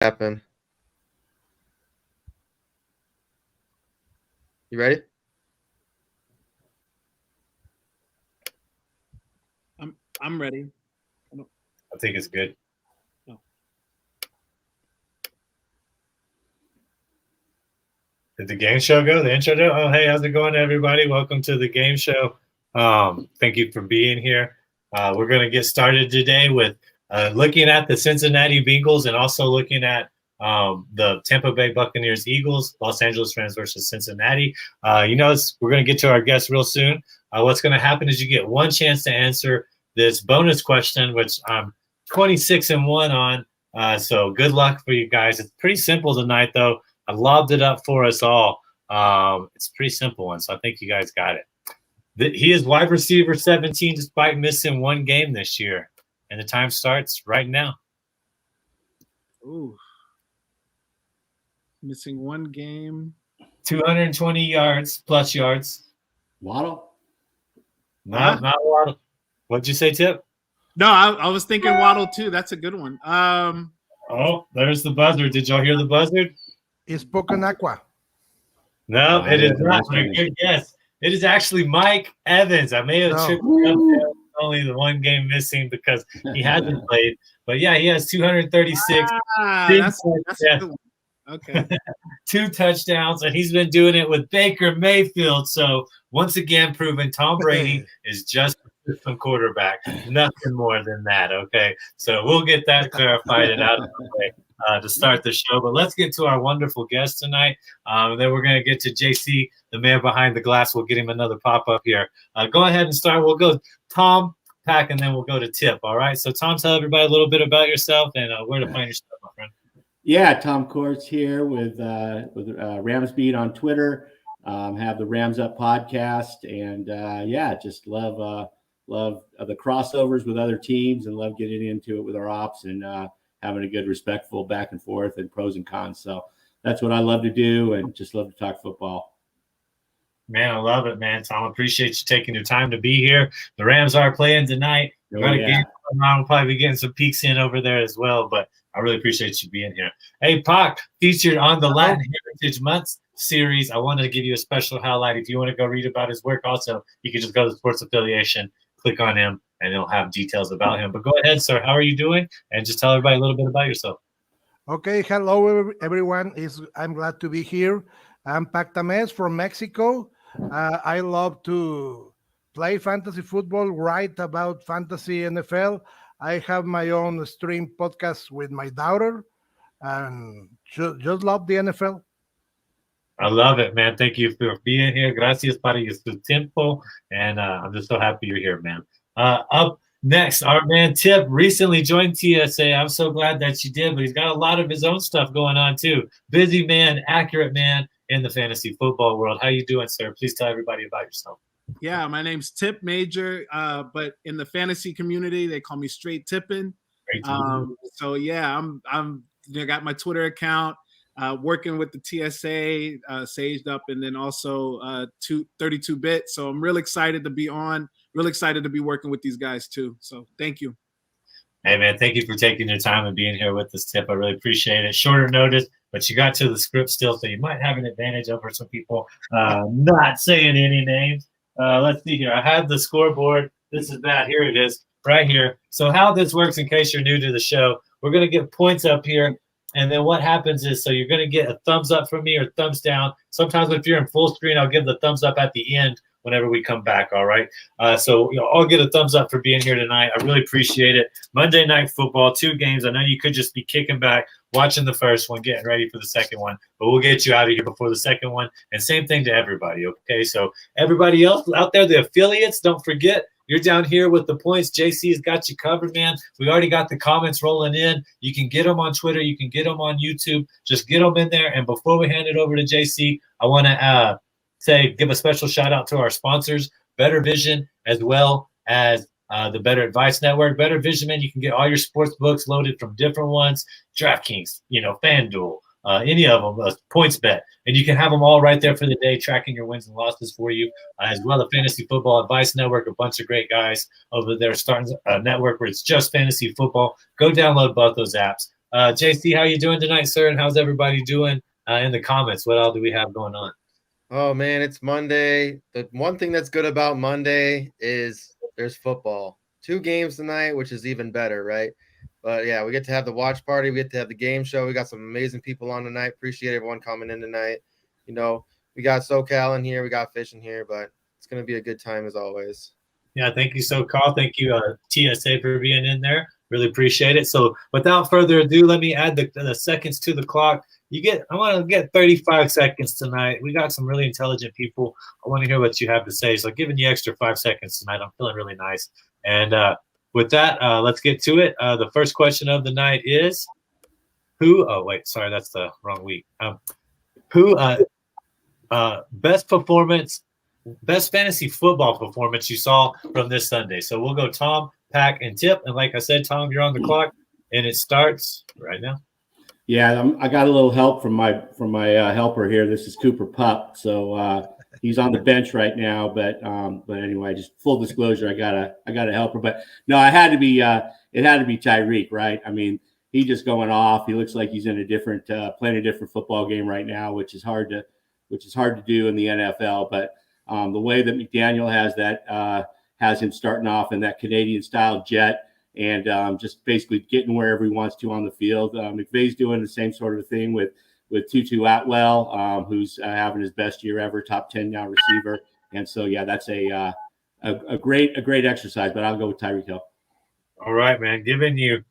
happen. You ready? I'm ready. I think it's good. No. Did the game show go? The intro go? Oh, hey, how's it going, everybody? Welcome to the game show. Thank you for being here. We're going to get started today with looking at the Cincinnati Bengals and also looking at the Tampa Bay Buccaneers Eagles, Los Angeles Rams versus Cincinnati. We're going to get to our guests real soon. What's going to happen is you get one chance to answer this bonus question, which I'm 26-1 on. So good luck for you guys. It's pretty simple tonight, though. I lobbed it up for us all. It's a pretty simple one, so I think you guys got it. He is wide receiver 17 despite missing one game this year. And the time starts right now. Ooh. Missing one game. 220 yards plus yards. Waddle? No, not Waddle. What'd you say, Tip? No, I was thinking Waddle too. That's a good one. Oh, there's the buzzer. Did y'all hear the buzzer? It's Spoken Aqua. No, it is not. Good guess. It is actually Mike Evans. I may have tripped up there. Only the one game missing because he hasn't played. But yeah, he has 236. That's a good one. Okay. 2 touchdowns, and he's been doing it with Baker Mayfield. So once again, proving Tom Brady is just a system quarterback. Nothing more than that. Okay. So we'll get that clarified and out of the way to start the show. But let's get to our wonderful guest tonight. Then we're going to get to JC, the man behind the glass. We'll get him another pop-up here. Go ahead and start. We'll go Tom, Pack, and then we'll go to Tip. All right. So Tom, tell everybody a little bit about yourself and where to find your stuff, my friend. Yeah, Tom Courts here with Rams Beat on Twitter. Have the Rams Up podcast, and just love the crossovers with other teams, and love getting into it with our ops and having a good, respectful back and forth and pros and cons. So that's what I love to do, and just love to talk football. Man, I love it, man. Tom, appreciate you taking your time to be here. The Rams are playing tonight. We're going to get we'll probably be getting some peeks in over there as well, but I really appreciate you being here. Hey, Pac, featured on the Latin Heritage Month series. I wanted to give you a special highlight. If you want to go read about his work also, you can just go to the Sports Affiliation, click on him, and it'll have details about him. But go ahead, sir. How are you doing? And just tell everybody a little bit about yourself. Okay, hello, everyone. I'm glad to be here. I'm Pac Tamés from Mexico. I love to play fantasy football, write about fantasy NFL. I have my own stream podcast with my daughter, and just love the NFL. I love it, man. Thank you for being here. Gracias para su tiempo. And I'm just so happy you're here, man. Up next, our man Tip recently joined TSA. I'm so glad that you did, but he's got a lot of his own stuff going on too. Busy man, accurate man in the fantasy football world. How you doing, sir? Please tell everybody about yourself. Yeah, my name's Tip Major, but in the fantasy community, they call me Straight Tippin'. So yeah, I'm got my Twitter account, working with the TSA, Saged Up, and then also 32-bit. So I'm really excited to be on. Really excited to be working with these guys too. So thank you. Hey man, thank you for taking your time and being here with us, Tip. I really appreciate it. Shorter notice, but you got to the script still, so you might have an advantage over some people. Not saying any names. Let's see here. I had the scoreboard. This is that. Here it is, right here. So how this works, in case you're new to the show, we're going to get points up here. And then what happens is, so you're going to get a thumbs up from me or thumbs down. Sometimes if you're in full screen, I'll give the thumbs up at the end whenever we come back, all right? So I'll get a thumbs up for being here tonight. I really appreciate it. Monday Night Football, 2 games. I know you could just be kicking back, watching the first one, getting ready for the second one, but we'll get you out of here before the second one. And same thing to everybody, okay? So everybody else out there, the affiliates, don't forget, you're down here with the points. JC's got you covered, man. We already got the comments rolling in. You can get them on Twitter. You can get them on YouTube. Just get them in there. And before we hand it over to JC, I want to give a special shout out to our sponsors, Better Vision, as well as the Better Advice Network. Better Vision, man, you can get all your sports books loaded from different ones, DraftKings, FanDuel, any of them, PointsBet, and you can have them all right there for the day, tracking your wins and losses for you, as well as Fantasy Football Advice Network, a bunch of great guys over there starting a network where it's just fantasy football. Go download both those apps. JC, how you doing tonight, sir? And how's everybody doing in the comments? What all do we have going on? Oh, man, it's Monday. The one thing that's good about Monday is there's football. 2 games tonight, which is even better, right? But, yeah, we get to have the watch party. We get to have the game show. We got some amazing people on tonight. Appreciate everyone coming in tonight. You know, we got SoCal in here. We got Fish in here, but it's going to be a good time as always. Yeah, thank you, SoCal. Thank you, TSA, for being in there. Really appreciate it. So without further ado, let me add the seconds to the clock. I want to get 35 seconds tonight. We got some really intelligent people. I want to hear what you have to say. So giving you extra 5 seconds tonight. I'm feeling really nice. And with that, let's get to it. The first question of the night is who? Oh, wait, sorry, that's the wrong week. Best fantasy football performance you saw from this Sunday. So we'll go Tom, Pack, and Tip. And like I said, Tom, you're on the clock, and it starts right now. Yeah, I got a little help from my helper here. This is Cooper Pup, so he's on the bench right now. But anyway, just full disclosure, I got a helper. But no, it had to be Tyreek, right? I mean, he just going off. He looks like he's in a different playing a different football game right now, which is hard to do in the NFL. But the way that McDaniel has him starting off in that Canadian style jet. And just basically getting wherever he wants to on the field. McVay's doing the same sort of thing with Tutu Atwell, who's having his best year ever, top 10 now receiver. And so, yeah, that's a great exercise. But I'll go with Tyreek Hill. All right, man. Giving you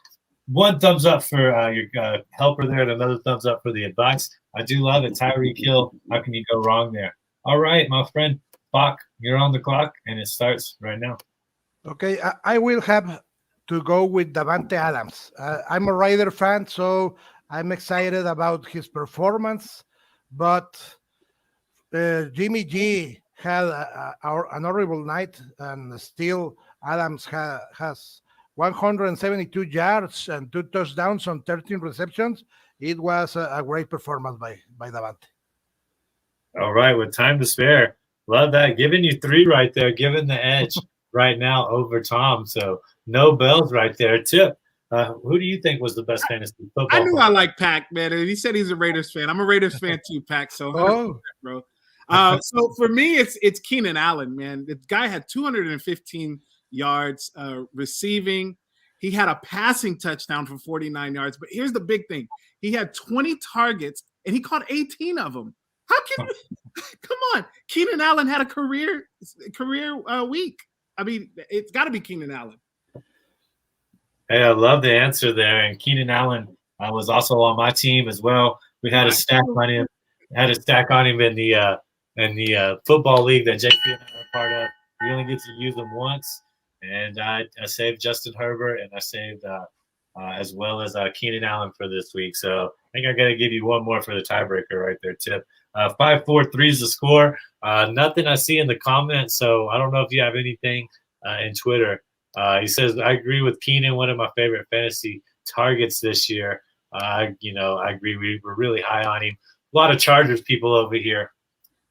1 thumbs up for your helper there, and another thumbs up for the advice. I do love it. Tyreek Hill. How can you go wrong there? All right, my friend Bach, you're on the clock, and it starts right now. Okay, I will have to go with Davante Adams. I'm a Raider fan, so I'm excited about his performance. But Jimmy G had an horrible night, and still Adams has 172 yards and 2 touchdowns on 13 receptions. It was a great performance by Davante. All right, with time to spare. Love that. Giving you 3 right there, giving the edge right now over Tom. So no bells right there. Tip, who do you think was the best fantasy football I knew player? I like Pack, man. And he said he's a Raiders fan. I'm a Raiders fan too, Pack. So, bro. So for me, it's Keenan Allen, man. The guy had 215 yards receiving. He had a passing touchdown for 49 yards. But here's the big thing: he had 20 targets and he caught 18 of them. How can you? Come on, Keenan Allen had a career week. I mean, it's got to be Keenan Allen. Hey, I love the answer there. And Keenan Allen was also on my team as well. We had a stack on him. In the football league that JP and I are part of. We only get to use him once, and I saved Justin Herbert, and I saved as well as Keenan Allen for this week. So I think I got to give you one more for the tiebreaker right there, Tip. 5-4-3 is the score. Nothing I see in the comments, so I don't know if you have anything in Twitter. He says, I agree with Keenan, one of my favorite fantasy targets this year. I agree. We were really high on him. A lot of Chargers people over here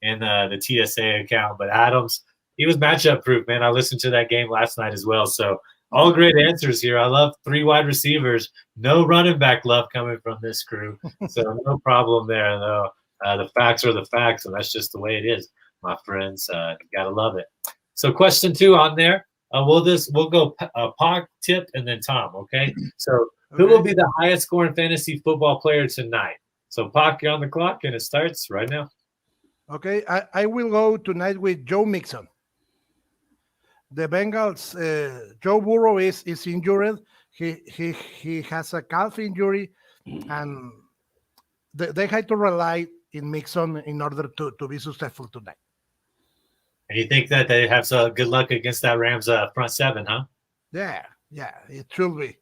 in the TSA account, but Adams, he was matchup proof, man. I listened to that game last night as well. So all great answers here. I love 3 wide receivers. No running back love coming from this crew. So no problem there, though. The facts are the facts, and that's just the way it is, my friends. You gotta love it. So question 2 on there. We'll go Pac, Tip, and then Tom. Okay. So who will be the highest scoring fantasy football player tonight? So Pac, you're on the clock, and it starts right now. Okay, I will go tonight with Joe Mixon. The Bengals, Joe Burrow is injured. He has a calf injury, and they had to rely in Mixon in order to be successful tonight. And you think that they have some good luck against that Rams front 7, huh? Yeah, it should be.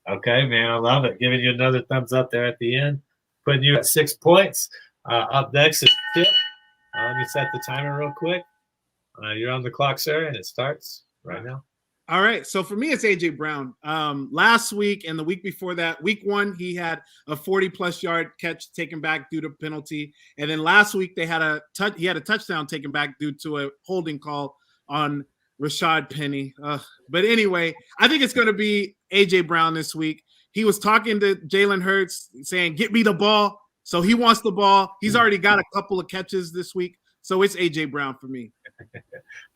Okay, man, I love it. Giving you another thumbs up there at the end, putting you at 6 points. Up next is Tip. Let me set the timer real quick. You're on the clock, sir, and it starts right now. All right. So for me, it's A.J. Brown. Last week and the week before that, week 1, he had a 40-plus yard catch taken back due to penalty. And then last week, he had a touchdown taken back due to a holding call on Rashad Penny. But anyway, I think it's going to be A.J. Brown this week. he was talking to Jalen Hurts saying, "Get me the ball." So he wants the ball. He's already got a couple of catches this week. So it's AJ Brown for me.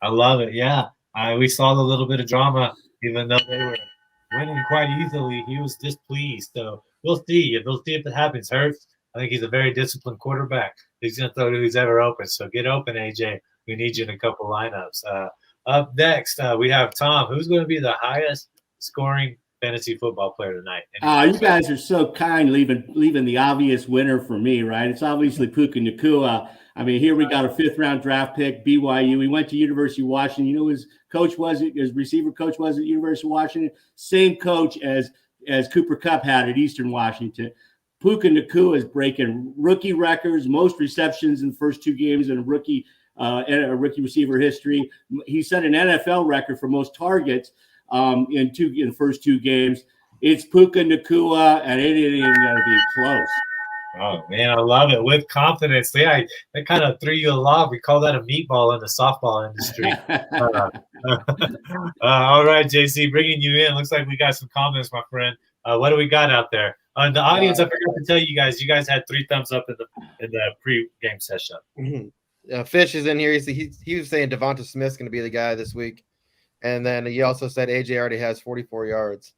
I love it. Yeah, we saw the little bit of drama, even though they were winning quite easily. He was displeased. So we'll see. We'll see if it happens. Hurts, I think he's a very disciplined quarterback. He's going to throw to who's ever open. So get open, AJ. We need you in a couple lineups. Up next, we have Tom. Who's going to be the highest scoring fantasy football player tonight? You guys are so kind, leaving the obvious winner for me, right? It's obviously Puka Nacua. I mean, here we got a 5th-round draft pick, BYU. He went to University of Washington. You know, his coach his receiver coach was at University of Washington. Same coach as Cooper Kupp had at Eastern Washington. Puka Nacua is breaking rookie records, most receptions in the first 2 games in a rookie receiver history. He set an NFL record for most targets in the first 2 games. It's Puka Nacua, and it ain't even going to be close. Oh, man, I love it. With confidence. Yeah, that kind of threw you a lob. We call that a meatball in the softball industry. All right, JC, bringing you in. Looks like we got some comments, my friend. What do we got out there? The audience, I forgot to tell you guys had 3 thumbs up in the pre-game session. Mm-hmm. Fish is in here. He was saying Devonta Smith's going to be the guy this week. And then he also said AJ already has 44 yards.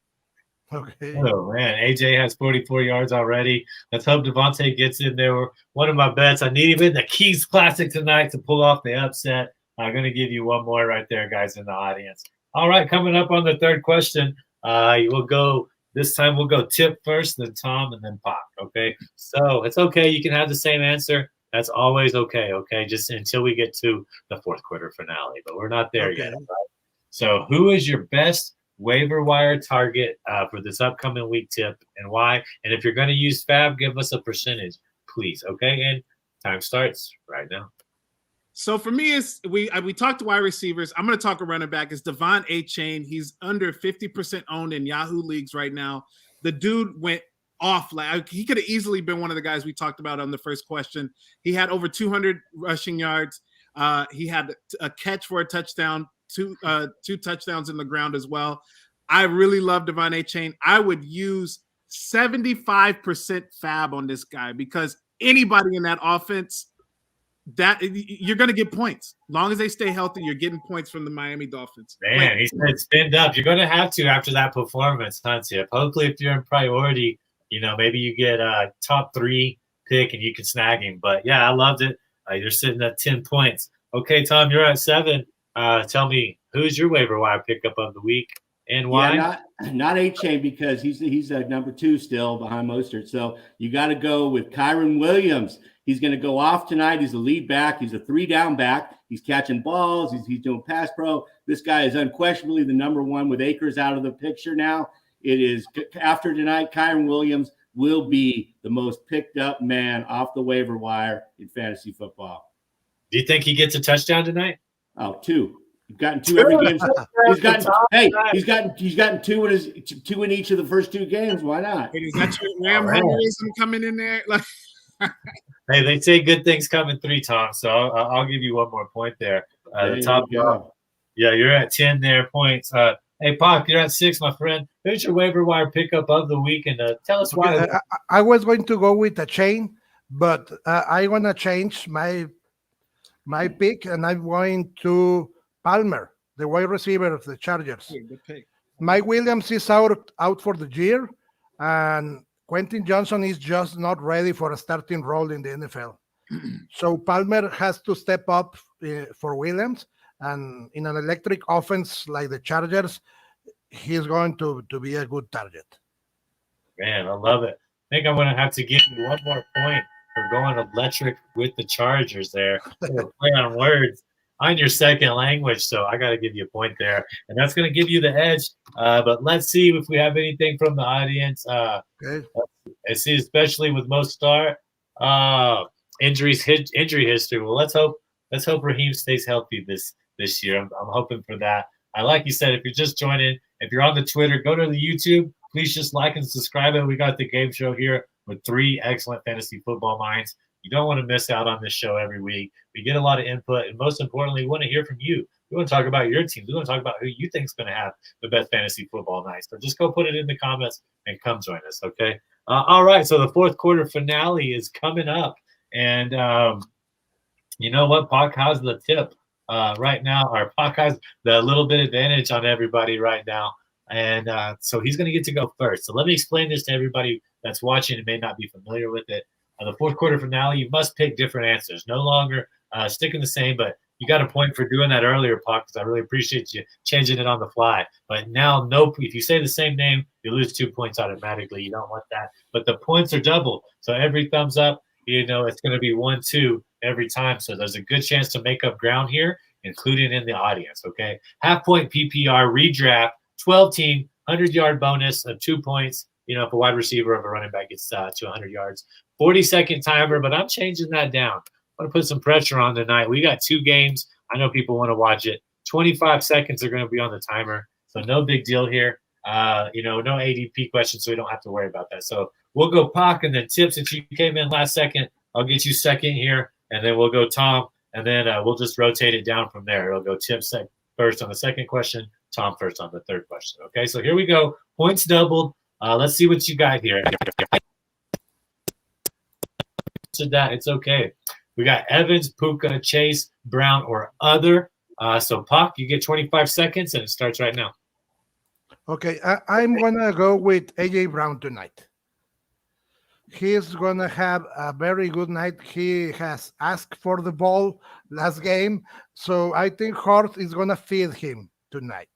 Okay. Oh, man. AJ has 44 yards already. Let's hope Devontae gets in there. One of my bets. I need him in the Keys Classic tonight to pull off the upset. I'm going to give you one more right there, guys, in the audience. All right, coming up on the third question, this time we'll go Tip first, then Tom, and then Pop, okay? So it's okay. You can have the same answer. That's always okay, just until we get to the fourth quarter finale. But we're not there yet, right? So who is your best waiver wire target for this upcoming week, Tip, and why? And if you're going to use Fab, give us a percentage, please, okay? And time starts right now. So for me, we talked to wide receivers. I'm going to talk a running back. It's Devon Achane. He's under 50% owned in Yahoo leagues right now. The dude went off. Like, he could have easily been one of the guys we talked about on the first question. He had over 200 rushing yards. He had a catch for a touchdown, two touchdowns in the ground as well. I really love Devon Achane. I would use 75% Fab on this guy because anybody in that offense, that you're going to get points. As long as they stay healthy, you're getting points from the Miami Dolphins. Man, he said spin up. You're going to have to after that performance, huh, Tip? Hopefully, if you're in priority, maybe you get a top 3 pick and you can snag him. But, yeah, I loved it. You're sitting at 10 points. Okay, Tom, you're at 7. Tell me, who's your waiver wire pickup of the week and why? Yeah, not Achane because he's number 2 still behind Mostert. So you got to go with Kyron Williams. He's going to go off tonight. He's a lead back. He's a 3-down back. He's catching balls. He's doing pass pro. This guy is unquestionably the number 1 with Akers out of the picture now. It is after tonight, Kyron Williams will be the most picked up man off the waiver wire in fantasy football. Do you think he gets a touchdown tonight? Oh, 2. He's gotten 2 every game. He's gotten 2 in each of the first 2 games. Why not? Wait, is that your Ram Homerism coming in there? Hey, they say good things come in 3, Tom. So I'll give you one more point there. The top dog. Yeah, you're at 10 there points. Hey, Pop, you're at 6, my friend. Who's your waiver wire pickup of the week? And tell us why. I was going to go with a chain, but I want to change my pick, and I'm going to Palmer, the wide receiver of the Chargers. Good pick. Mike Williams is out for the year, and Quentin Johnson is just not ready for a starting role in the NFL. So Palmer has to step up for Williams, and in an electric offense like the Chargers, he's going to be a good target. Man, I love it. I think I'm going to have to give you one more point for going electric with the Chargers there. Play on words on your second language, so I got to give you a point there. And that's going to give you the edge. But let's see if we have anything from the audience. Okay. I see, especially with Mostert, injury history. Well, let's hope Raheem stays healthy this year. I'm hoping for that. Like you said, if you're just joining, if you're on the Twitter, go to the YouTube. Please just like and subscribe. And we got the game show here with 3 excellent fantasy football minds. You don't want to miss out on this show every week. We get a lot of input, and most importantly, we want to hear from you. We want to talk about your teams. We want to talk about who you think is going to have the best fantasy football night. So just go put it in the comments and come join us, okay? All right, so the fourth quarter finale is coming up. And you know what? Pac has the tip right now. Or Pac has the little bit advantage on everybody right now. And so he's going to get to go first. So let me explain this to everybody that's watching and may not be familiar with it. The fourth quarter finale, you must pick different answers. No longer sticking the same, but you got a point for doing that earlier, Pac, because I really appreciate you changing it on the fly. But now, if you say the same name, you lose 2 points automatically. You don't want that. But the points are doubled. So every thumbs up, it's going to be 1-2 every time. So there's a good chance to make up ground here, including in the audience, okay? Half-point PPR redraft, 12-team, 100-yard bonus of 2 points. If a wide receiver or a running back gets to 100 yards. 40-second timer, but I'm changing that down. I want to put some pressure on tonight. We got 2 games. I know people want to watch it. 25 seconds are going to be on the timer, so no big deal here. No ADP questions, so we don't have to worry about that. So we'll go Pac and then Tip. Since you came in last second, I'll get you second here, and then we'll go Tom, and then we'll just rotate it down from there. It'll go Tip first on the second question, Tom first on the third question. Okay, so here we go. Points doubled. Let's see what you got here. So that it's okay. We got Evans, Puka, Chase, Brown, or other. So Pac, you get 25 seconds, and it starts right now. Okay, I'm gonna go with AJ Brown tonight. He's gonna have a very good night. He has asked for the ball last game, so I think Hort is gonna feed him tonight.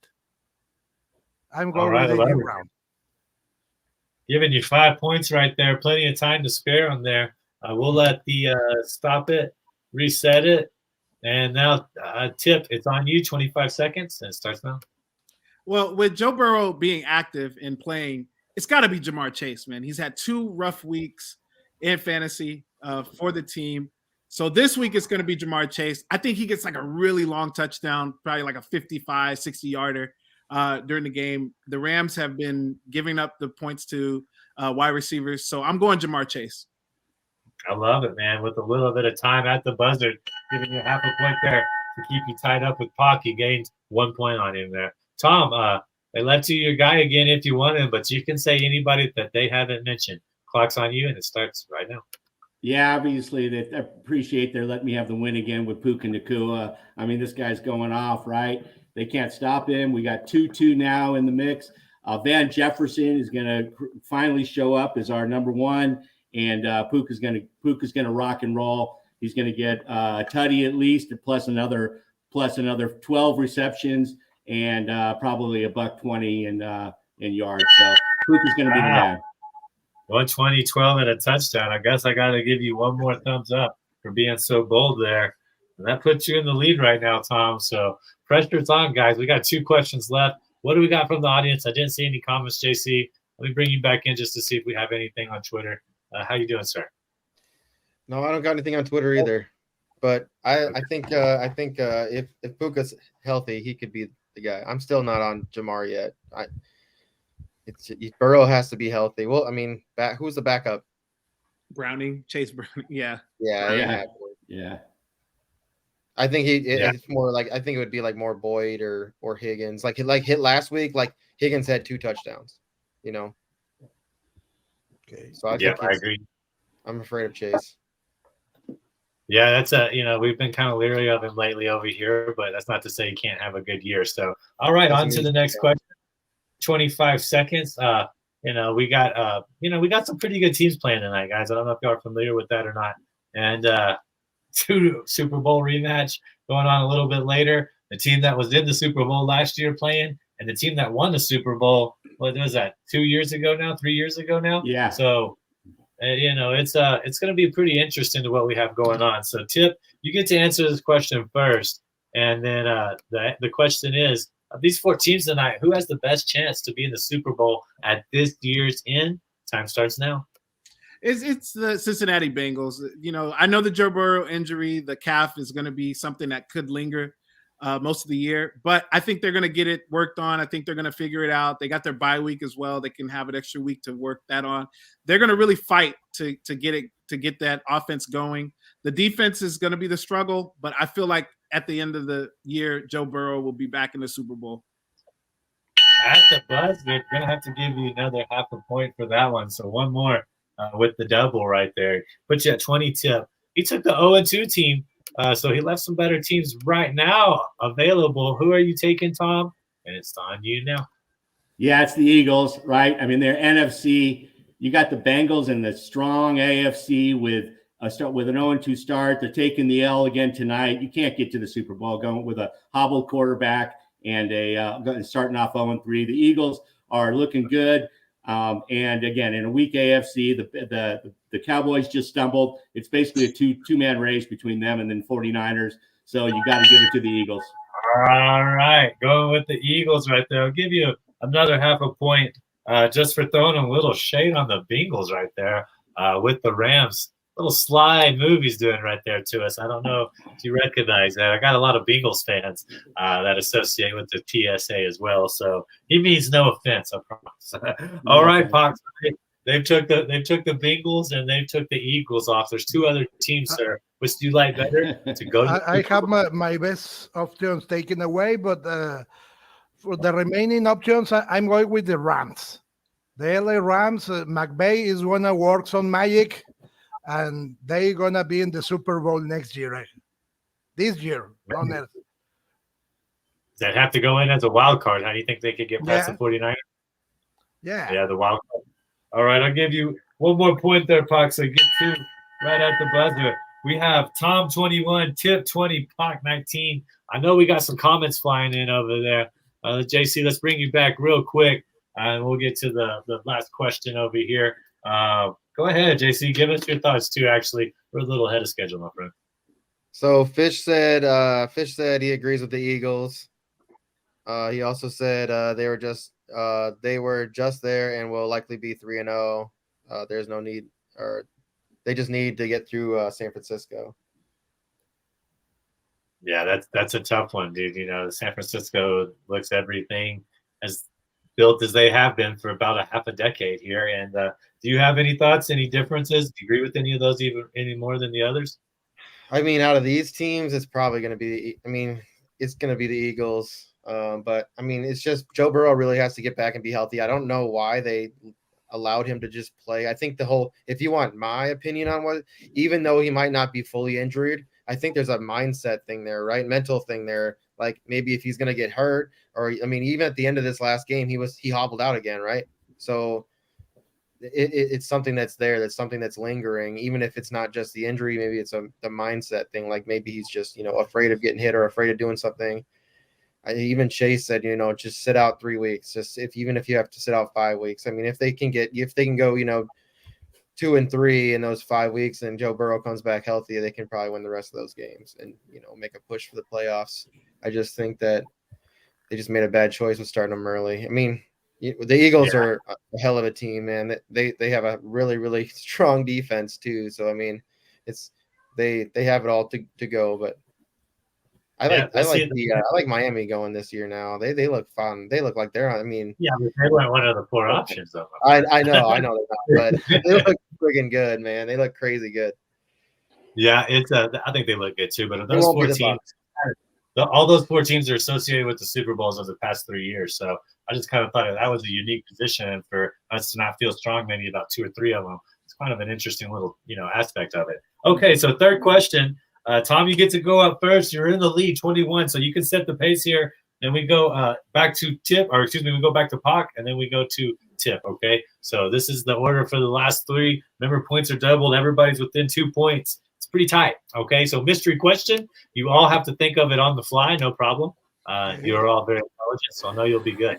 I'm going with AJ Brown. Giving you 5 points right there. Plenty of time to spare on there. We'll let the stop it, reset it, and now Tip. It's on you. 25 seconds, and it starts now. Well, with Joe Burrow being active and playing, it's got to be Jamar Chase, man. He's had 2 rough weeks in fantasy for the team. So this week it's going to be Jamar Chase. I think he gets like a really long touchdown, probably like a 55, 60-yarder during the game. The Rams have been giving up the points to wide receivers. So I'm going Jamar Chase. I love it, man. With a little bit of time at the buzzer, giving you half a point there to keep you tied up with Pac. He gained 1 point on him there. Tom, they left you your guy again if you want him, but you can say anybody that they haven't mentioned. Clock's on you, and it starts right now. Yeah, obviously, they appreciate they're letting me have the win again with Puka Nacua. I mean, this guy's going off, right? They can't stop him. We got 2-2 now in the mix. Van Jefferson is going to finally show up as our number 1. And Puka's gonna rock and roll. He's gonna get a tutty at least, plus another 12 receptions and probably $120 in yards. So Puka's gonna be the man. 120, 12, and a touchdown. I guess I got to give you one more thumbs up for being so bold there. And that puts you in the lead right now, Tom. So pressure's on, guys. We got 2 questions left. What do we got from the audience? I didn't see any comments, JC. Let me bring you back in just to see if we have anything on Twitter. How you doing, sir? No, I don't got anything on Twitter either. But I think if Puka's healthy, he could be the guy. I'm still not on Jamar yet. Burrow has to be healthy. Well, I mean, who's the backup? Chase Browning. Yeah. Yeah. I think it's more like it would be like more Boyd or Higgins. Like hit last week. Like Higgins had 2 touchdowns. Okay, so I agree. I'm afraid of Chase. Yeah, that's we've been kind of leery of him lately over here, but that's not to say he can't have a good year. So, all right, on to the next question. 25 seconds. We got some pretty good teams playing tonight, guys. I don't know if y'all are familiar with that or not. And 2 Super Bowl rematch going on a little bit later. The team that was in the Super Bowl last year playing, and the team that won the Super Bowl, what was that, 3 years ago now? Yeah. So, it's going to be pretty interesting to what we have going on. So, Tip, you get to answer this question first. And then the question is, of these 4 teams tonight, who has the best chance to be in the Super Bowl at this year's end? Time starts now. It's the Cincinnati Bengals. I know the Joe Burrow injury, the calf is going to be something that could linger. most of the year. But I think they're going to get it worked on. I think they're going to figure it out. They got their bye week as well. They can have an extra week to work that on. They're going to really fight to get that offense going. The defense is going to be the struggle, but I feel like at the end of the year, Joe Burrow will be back in the Super Bowl. At the buzzer, going to have to give you another half a point for that one. So one more with the double right there. Put you at 20 tip. He took the 0-2 team, so he left some better teams right now available. Who are you taking, Tom? And it's on you now. Yeah, it's the Eagles, right? I mean, they're NFC. You got the Bengals and the strong AFC with an 0-2 start. They're taking the L again tonight. You can't get to the Super Bowl going with a hobbled quarterback and starting off 0-3. The Eagles are looking good. And again, in a weak AFC, the Cowboys just stumbled. It's basically a two-man race between them and then 49ers. So you got to give it to the Eagles. All right, going with the Eagles right there. I'll give you another half a point just for throwing a little shade on the Bengals right there with the Rams. Little sly move he's doing right there to us. I don't know if you recognize that. I got a lot of Bengals fans that associate with the TSA as well. So he means no offense, I promise. All right, Pox. They've took the Bengals and they took the Eagles off. There's two other teams, sir. Which do you like better to go? I have my best options taken away, but for the remaining options, I'm going with the Rams. The LA Rams, McVay is going to work some magic, and they're going to be in the Super Bowl next year. This year, on Earth. Does that have to go in as a wild card? How do you think they could get past the 49ers? Yeah, the wild card. All right, I'll give you one more point there, Pox. So get two right at the buzzer. We have Tom 21, Tip 20, Pock 19. I know we got some comments flying in over there. JC, let's bring you back real quick, and we'll get to the last question over here. Go ahead, JC. Give us your thoughts too. Actually, we're a little ahead of schedule, my friend. So Fish said he agrees with the Eagles. He also said they were just there and will likely be 3-0. There's no need, or they just need to get through San Francisco. Yeah, that's a tough one, dude. You know, San Francisco looks everything as built as they have been for about a half a decade here. And do you have any thoughts, any differences? Do you agree with any of those any more than the others? I mean, out of these teams, it's probably going to be it's going to be the Eagles. But I mean, it's just Joe Burrow really has to get back and be healthy. I don't know why they allowed him to just play. I think if you want my opinion on even though he might not be fully injured, I think there's a mindset thing there, right? Mental thing there. Like maybe if he's going to get hurt, or I mean, even at the end of this last game, he hobbled out again, right? So it's something that's there. That's something that's lingering, even if it's not just the injury. Maybe it's the mindset thing. Like maybe he's just afraid of getting hit or afraid of doing something. Even Chase said, just sit out 3 weeks. Even if you have to sit out 5 weeks. I mean, if they can go, 2-3 in those 5 weeks, and Joe Burrow comes back healthy, they can probably win the rest of those games and make a push for the playoffs. I just think that they just made a bad choice with starting them early. I mean, the Eagles are a hell of a team, man. They have a really, really strong defense too. So I mean, they have it all to go, but. I like Miami going this year now. They look fun. They look like they're on. I mean, yeah, but they weren't one of the 4 options though. I know they're not, but they look friggin' good, man. They look crazy good. Yeah, I think they look good too. But those 4 teams, all those 4 teams are associated with the Super Bowls of the past 3 years. So I just kind of thought that was a unique position for us to not feel strong. Maybe about 2 or 3 of them. It's kind of an interesting little aspect of it. Okay, so third question. Tom, you get to go up first. You're in the lead, 21, so you can set the pace here. Then we go back to we go back to Pac, and then we go to Tip, okay? So this is the order for the last 3. Remember, points are doubled. Everybody's within 2 points. It's pretty tight, okay? So mystery question. You all have to think of it on the fly, no problem. You're all very intelligent, so I know you'll be good.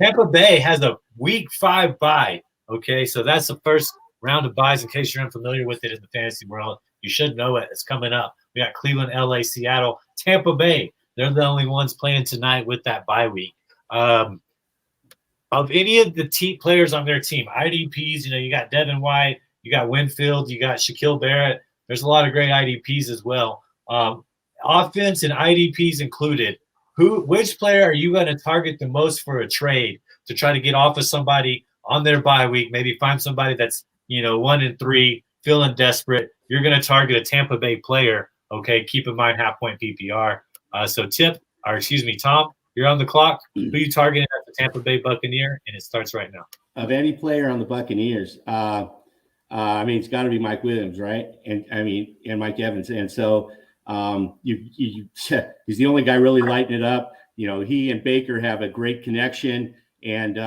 Tampa Bay has a Week 5 bye, okay? So that's the first round of buys in case you're unfamiliar with it in the fantasy world. You should know it. It's coming up. We got Cleveland, LA, Seattle, Tampa Bay. They're the only ones playing tonight with that bye week. Of any of the players on their team, IDPs, you got Devin White, you got Winfield, you got Shaquille Barrett. There's a lot of great IDPs as well. offense and IDPs included, which player are you going to target the most for a trade to try to get off of somebody on their bye week? Maybe find somebody that's 1-3, feeling desperate. You're going to target a Tampa Bay player. Okay, keep in mind half-point PPR. So Tom, you're on the clock. Who are you targeting at the Tampa Bay Buccaneer? And it starts right now. Of any player on the Buccaneers, it's got to be Mike Williams, right? And Mike Evans. And so he's the only guy really lighting it up. He and Baker have a great connection. And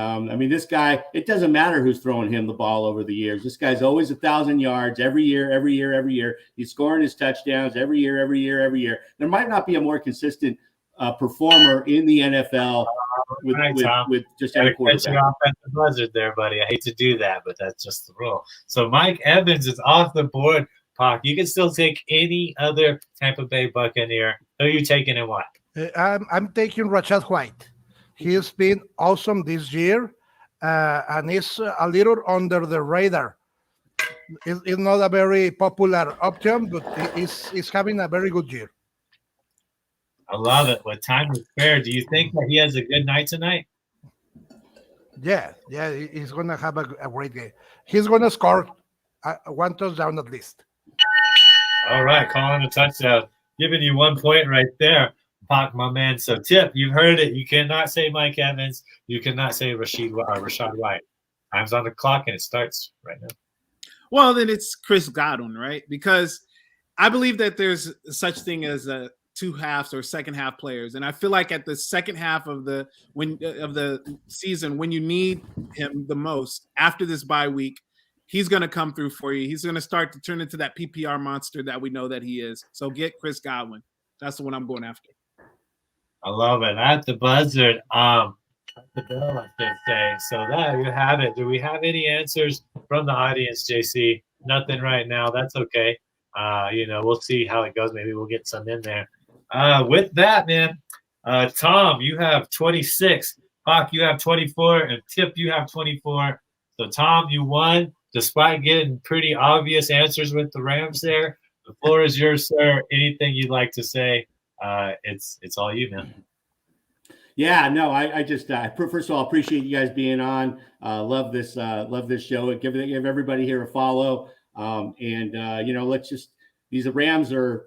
this guy, it doesn't matter who's throwing him the ball over the years. This guy's always 1,000 yards every year. He's scoring his touchdowns every year. There might not be a more consistent performer in the NFL with just any quarterback. Your offensive buzzard there, buddy. I hate to do that, but that's just the rule. So Mike Evans is off the board. Pac, you can still take any other Tampa Bay Buccaneer. Who are you taking and why? I'm taking Rashad White. He's been awesome this year, and he's a little under the radar. It's not a very popular option, but he's having a very good year. I love it. What time is fair? Do you think that he has a good night tonight? Yeah, he's going to have a great game. He's going to score one touchdown at least. All right, calling a touchdown. Giving you 1 point right there, Pac, my man. So, Tip, you've heard it. You cannot say Mike Evans. You cannot say Rashad White. Time's on the clock, and it starts right now. Well, then it's Chris Godwin, right? Because I believe that there's such thing as a two halves or second half players, and I feel like at the second half of the season, when you need him the most after this bye week, he's going to come through for you. He's going to start to turn into that PPR monster that we know that he is. So get Chris Godwin. That's the one I'm going after. I love it. At the buzzard. The bell, I should say. So there you have it. Do we have any answers from the audience, JC? Nothing right now. That's okay. We'll see how it goes. Maybe we'll get some in there. With that, man, Tom, you have 26. Pac, you have 24. And Tip, you have 24. So, Tom, you won despite getting pretty obvious answers with the Rams there. The floor is yours, sir. Anything you'd like to say? It's all you, man. Yeah, no, I just first of all appreciate you guys being on. Love this show. Give everybody here a follow. Let's just these Rams are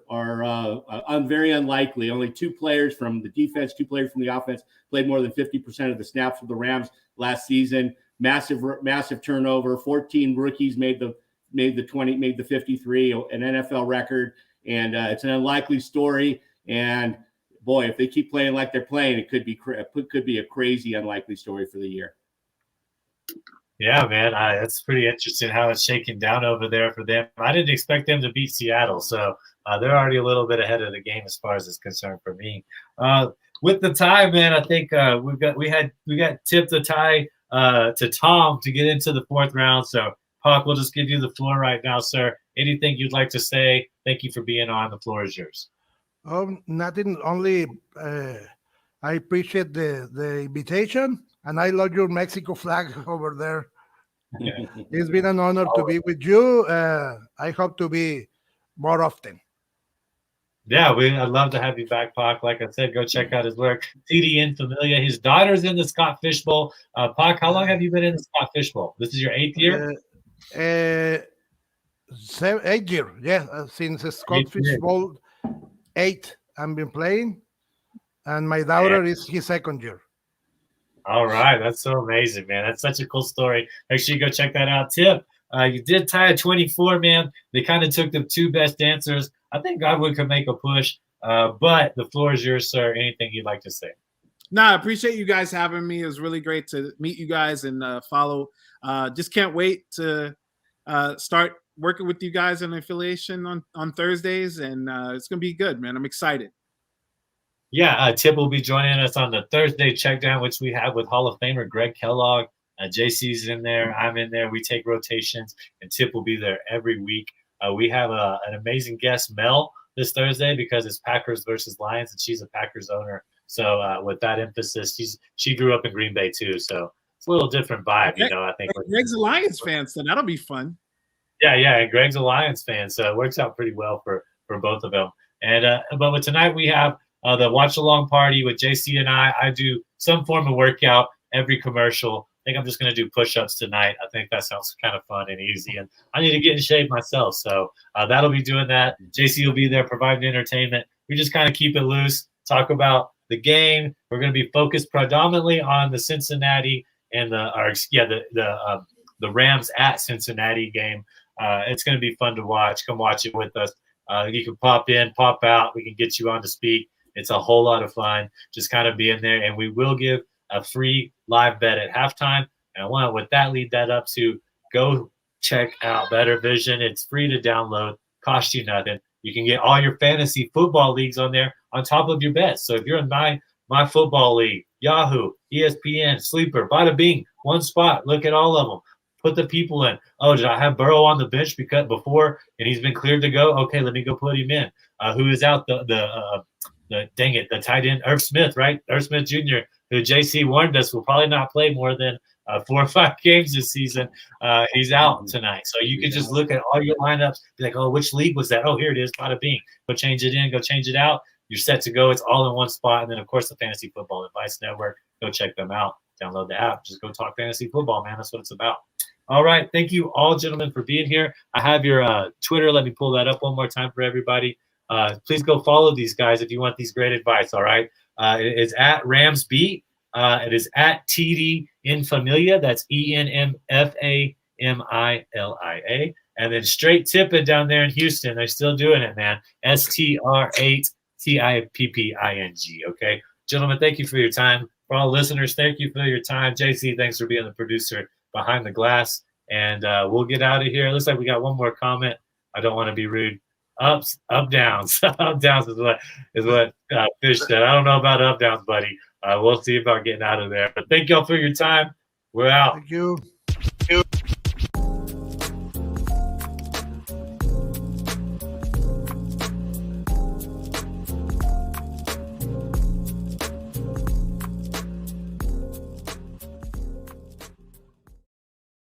very unlikely. Only 2 players from the defense, 2 players from the offense played more than 50% of the snaps for the Rams last season. Massive turnover. 14 rookies made the 53, an NFL record, and it's an unlikely story. And boy, if they keep playing like they're playing, it could be a crazy unlikely story for the year. Yeah, man, that's pretty interesting how it's shaking down over there for them. I didn't expect them to beat Seattle, so they're already a little bit ahead of the game as far as it's concerned for me. With the tie, man, I think we got Tip the tie to Tom to get into the 4th round. So, Pac, we'll just give you the floor right now, sir. Anything you'd like to say? Thank you for being on. The floor is yours. Nothing. Only I appreciate the invitation, and I love your Mexico flag over there. Yeah. It's been an honor to be with you. I hope to be more often. Yeah, I'd love to have you back, Pac. Like I said, go check out his work. TDN Familia. His daughter's in the Scott Fish Bowl. Pac, how long have you been in the Scott Fish Bowl? This is your 8th year? 8 years. Yeah, since the Scott Fish Bowl 8, I've been playing, and my daughter is his 2nd year. All right, that's so amazing, man. That's such a cool story. Make sure you go check that out. Tip, you did tie at 24, man. They kind of took the 2 best dancers. I think Godwin could make a push, but the floor is yours, sir. Anything you'd like to say? No, I appreciate you guys having me. It was really great to meet you guys and follow. Just can't wait to start working with you guys in affiliation on Thursdays, and it's going to be good, man. I'm excited. Yeah, Tip will be joining us on the Thursday checkdown, which we have with Hall of Famer Greg Kellogg. JC's in there. I'm in there. We take rotations, and Tip will be there every week. We have an amazing guest, Mel, this Thursday because it's Packers versus Lions, and she's a Packers owner. So with that emphasis, she grew up in Green Bay too, so it's a little different vibe, I think. Greg's a Lions fan, so that'll be fun. Yeah, and Greg's a Lions fan, so it works out pretty well for both of them. And but with tonight we have the watch along party with JC and I do some form of workout every commercial. I think I'm just going to do push-ups tonight. I think that sounds kind of fun and easy, and I need to get in shape myself. So that'll be doing that. JC will be there providing entertainment. We just kind of keep it loose, talk about the game. We're going to be focused predominantly on the Cincinnati and the Rams at Cincinnati game. It's going to be fun to watch. Come watch it with us. You can pop in, pop out. We can get you on to speak. It's a whole lot of fun. Just kind of being there, and we will give a free live bet at halftime. And I want to, with that, lead that up to go check out Better Vision. It's free to download, cost you nothing. You can get all your fantasy football leagues on there on top of your bets. So if you're in my football league, Yahoo, ESPN, Sleeper, bada bing, one spot. Look at all of them. Put the people in. Oh, did I have Burrow on the bench before and he's been cleared to go? Okay, let me go put him in. Who is out? The tight end, Irv Smith, right? Irv Smith Jr., who JC warned us will probably not play more than 4 or 5 games this season. He's out tonight. So you can just look at all your lineups, be like, oh, which league was that? Oh, here it is, bada bing. Go change it in, go change it out. You're set to go. It's all in one spot. And then, of course, the Fantasy Football Advice Network. Go check them out. Download the app. Just go talk fantasy football, man. That's what it's about. All right. Thank you all, gentlemen, for being here. I have your Twitter. Let me pull that up one more time for everybody. Please go follow these guys if you want these great advice, all right? It is at RamsBeat. It is at TD Infamilia. That's ENMFAMILIA. And then Straight Tipping down there in Houston. They're still doing it, man. STR8TIPPING. Okay. Gentlemen, thank you for your time. For all listeners, thank you for your time. JC, thanks for being the producer behind the glass. And we'll get out of here. It looks like we got one more comment. I don't want to be rude. Up, downs. Up, downs is what Fish said. I don't know about up, downs, buddy. We'll see about getting out of there. But thank y'all for your time. We're out. Thank you.